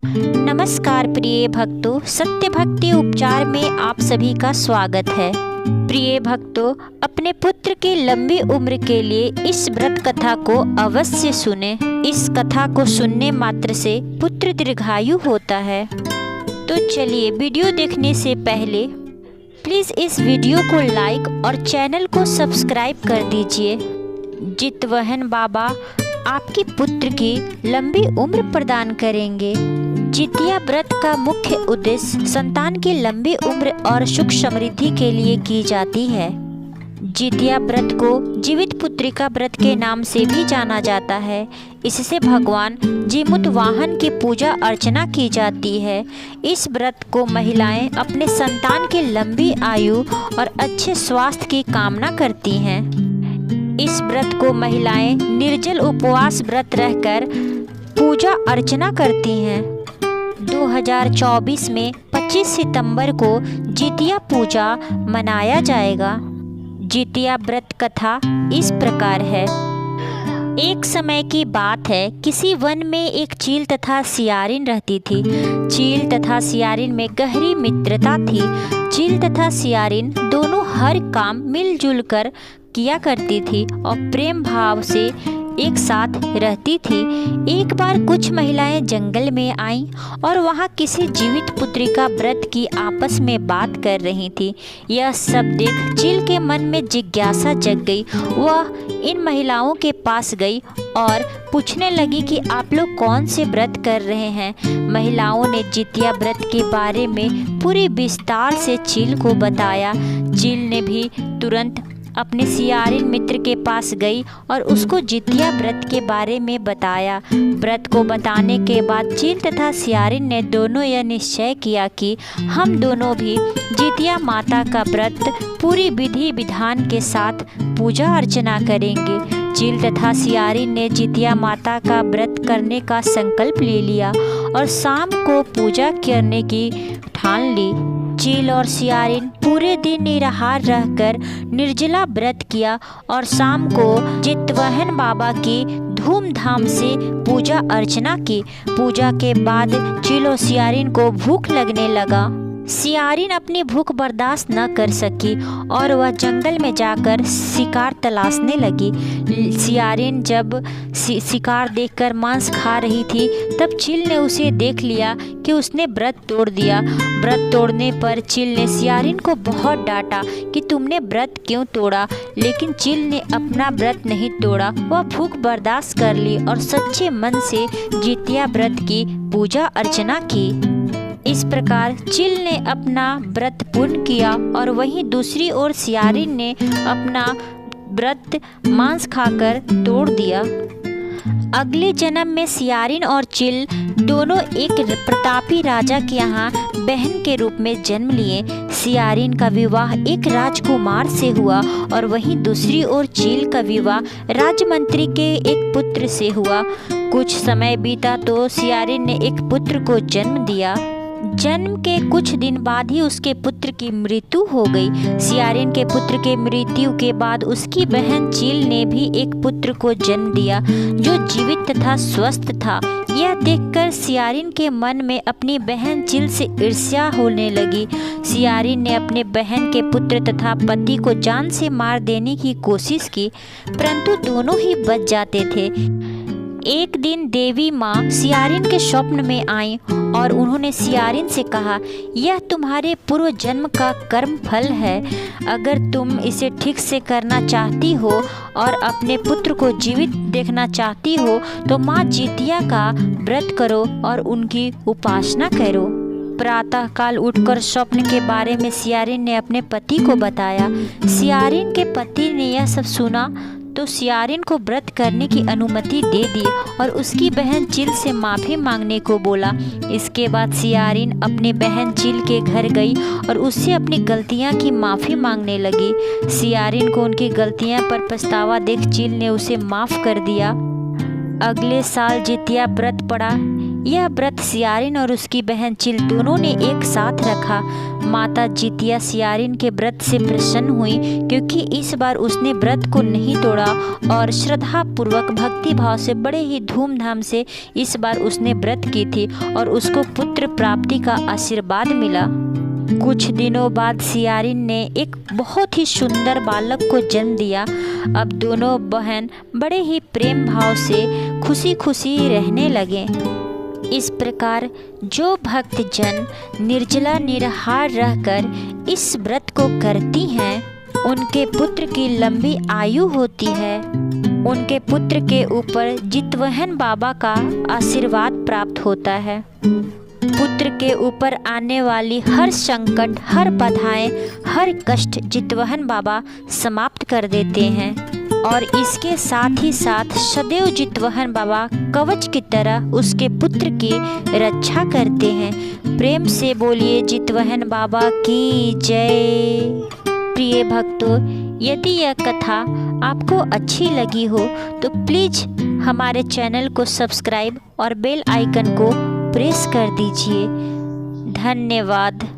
नमस्कार प्रिय भक्तों, सत्य भक्ति उपचार में आप सभी का स्वागत है। प्रिय भक्तों, अपने पुत्र की लंबी उम्र के लिए इस व्रत कथा को अवश्य सुने। इस कथा को सुनने मात्र से पुत्र दीर्घायु होता है। तो चलिए, वीडियो देखने से पहले प्लीज़ इस वीडियो को लाइक और चैनल को सब्सक्राइब कर दीजिए। जितवहन बाबा आपकी पुत्र की लंबी उम्र प्रदान करेंगे। जितिया व्रत का मुख्य उद्देश्य संतान की लंबी उम्र और सुख समृद्धि के लिए की जाती है। जितिया व्रत को जीवित पुत्रिका व्रत के नाम से भी जाना जाता है। इससे भगवान जीमूत वाहन की पूजा अर्चना की जाती है। इस व्रत को महिलाएं अपने संतान की लंबी आयु और अच्छे स्वास्थ्य की कामना करती हैं। इस व्रत को महिलाएं निर्जल उपवास व्रत रहकर पूजा अर्चना करती हैं। 2024 में 25 सितंबर को जितिया पूजा मनाया जाएगा। जितिया व्रत कथा इस प्रकार है। एक समय की बात है, किसी वन में एक चील तथा सियारिन रहती थी। चील तथा सियारिन में गहरी मित्रता थी। चील तथा सियारिन दोनों हर काम मिलजुल कर किया करती थी और प्रेम भाव से एक साथ रहती थी। एक बार कुछ महिलाएं जंगल में आईं और वहां किसी जीवित पुत्रिका व्रत की आपस में बात कर रही थी। यह सब देख चील के मन में जिज्ञासा जग गई। वह इन महिलाओं के पास गई और पूछने लगी कि आप लोग कौन से व्रत कर रहे हैं। महिलाओं ने जितिया व्रत के बारे में पूरी विस्तार से चील को बताया। चील ने भी तुरंत अपने सियारिन मित्र के पास गई और उसको जितिया व्रत के बारे में बताया। व्रत को बताने के बाद चील तथा सियारिन ने दोनों यह निश्चय किया कि हम दोनों भी जितिया माता का व्रत पूरी विधि विधान के साथ पूजा अर्चना करेंगे। चील तथा सियारिन ने जितिया माता का व्रत करने का संकल्प ले लिया और शाम को पूजा करने की ठान ली। चील और सियारिन पूरे दिन निराहार रहकर निर्जला व्रत किया और शाम को जितवहन बाबा की धूमधाम से पूजा अर्चना की। पूजा के बाद चील और सियारिन को भूख लगने लगा। सियारिन अपनी भूख बर्दाश्त न कर सकी और वह जंगल में जाकर शिकार तलाशने लगी। सियारिन जब शिकार देखकर मांस खा रही थी, तब चील ने उसे देख लिया कि उसने व्रत तोड़ दिया। व्रत तोड़ने पर चील ने सियारिन को बहुत डांटा कि तुमने व्रत क्यों तोड़ा, लेकिन चील ने अपना व्रत नहीं तोड़ा। वह भूख बर्दाश्त कर ली और सच्चे मन से जितिया व्रत की पूजा अर्चना की। इस प्रकार चील ने अपना व्रत पूर्ण किया और वहीं दूसरी ओर सियारिन ने अपना व्रत मांस खाकर तोड़ दिया। अगले जन्म में सियारिन और चील दोनों एक प्रतापी राजा के यहाँ बहन के रूप में जन्म लिए। सियारिन का विवाह एक राजकुमार से हुआ और वहीं दूसरी ओर चील का विवाह राजमंत्री के एक पुत्र से हुआ। कुछ समय बीता तो सियारिन ने एक पुत्र को जन्म दिया। जन्म के कुछ दिन बाद ही उसके पुत्र की मृत्यु हो गई। सियारिन के पुत्र के मृत्यु के बाद उसकी बहन चील ने भी एक पुत्र को जन्म दिया जो जीवित तथा स्वस्थ था। यह देखकर सियारिन के मन में अपनी बहन चील से ईर्ष्या होने लगी। सियारिन ने अपने बहन के पुत्र तथा पति को जान से मार देने की कोशिश की, परंतु दोनों ही बच जाते थे। एक दिन देवी माँ सियारिन के स्वप्न में आईं और उन्होंने सियारिन से कहा, यह तुम्हारे पूर्व जन्म का कर्म फल है। अगर तुम इसे ठीक से करना चाहती हो और अपने पुत्र को जीवित देखना चाहती हो तो माँ जितिया का व्रत करो और उनकी उपासना करो। प्रातः काल उठकर स्वप्न के बारे में सियारिन ने अपने पति को बताया। सियारिन के पति ने यह सब सुना तो सियारिन को व्रत करने की अनुमति दे दी और उसकी बहन चील से माफ़ी मांगने को बोला। इसके बाद सियारिन अपने बहन चील के घर गई और उससे अपनी गलतियां की माफ़ी मांगने लगी। सियारिन को उनकी गलतियां पर पछतावा देख चील ने उसे माफ़ कर दिया। अगले साल जितिया व्रत पड़ा। यह व्रत सियारिन और उसकी बहन चिल दोनों ने एक साथ रखा। माता जितिया सियारिन के व्रत से प्रसन्न हुई, क्योंकि इस बार उसने व्रत को नहीं तोड़ा और श्रद्धा पूर्वक भक्ति भाव से बड़े ही धूमधाम से इस बार उसने व्रत की थी और उसको पुत्र प्राप्ति का आशीर्वाद मिला। कुछ दिनों बाद सियारिन ने एक बहुत ही सुंदर बालक को जन्म दिया। अब दोनों बहन बड़े ही प्रेम भाव से खुशी खुशी रहने लगे। इस प्रकार जो भक्त जन निर्जला निराहार रहकर इस व्रत को करती हैं, उनके पुत्र की लंबी आयु होती है। उनके पुत्र के ऊपर जितवहन बाबा का आशीर्वाद प्राप्त होता है। पुत्र के ऊपर आने वाली हर संकट, हर बाधाएं, हर कष्ट जितवहन बाबा समाप्त कर देते हैं और इसके साथ ही साथ सदैव जितवहन बाबा कवच की तरह उसके पुत्र की रक्षा करते हैं। प्रेम से बोलिए जितवहन बाबा की जय। प्रिय भक्तों, यदि यह कथा आपको अच्छी लगी हो तो प्लीज़ हमारे चैनल को सब्सक्राइब और बेल आइकन को प्रेस कर दीजिए। धन्यवाद।